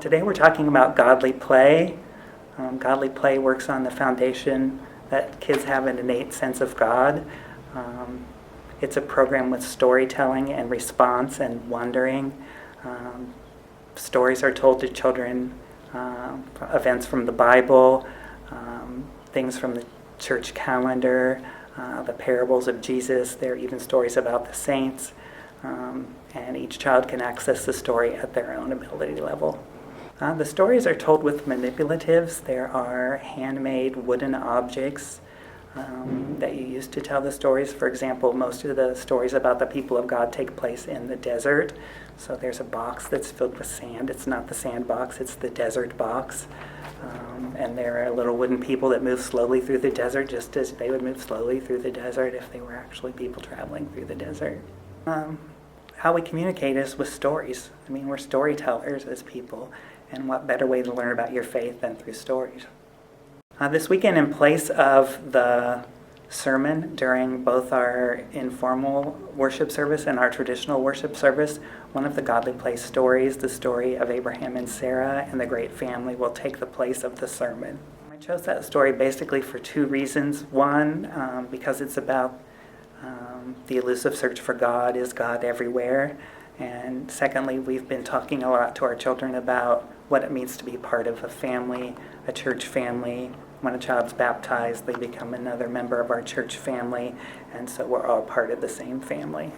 Today we're talking about Godly Play. Godly Play works on the foundation that kids have an innate sense of God. It's a program with storytelling and response and wondering. Stories are told to children, events from the Bible, things from the church calendar, the parables of Jesus. There are even stories about the saints. And each child can access the story at their own ability level. The stories are told with manipulatives. There are handmade wooden objects that you use to tell the stories. For example, most of the stories about the people of God take place in the desert. So there's a box that's filled with sand. It's not the sand box, it's the desert box. And there are little wooden people that move slowly through the desert, just as they would move slowly through the desert if they were actually people traveling through the desert. How we communicate is with stories. I mean, we're storytellers as people, and what better way to learn about your faith than through stories? This weekend, in place of the sermon during both our informal worship service and our traditional worship service, one of the Godly Play stories, the story of Abraham and Sarah and the great family, will take the place of the sermon. I chose that story basically for two reasons. One, because it's about the elusive search for God. Is God everywhere? And secondly, we've been talking a lot to our children about what it means to be part of a family, a church family. When a child's baptized, they become another member of our church family, and so we're all part of the same family.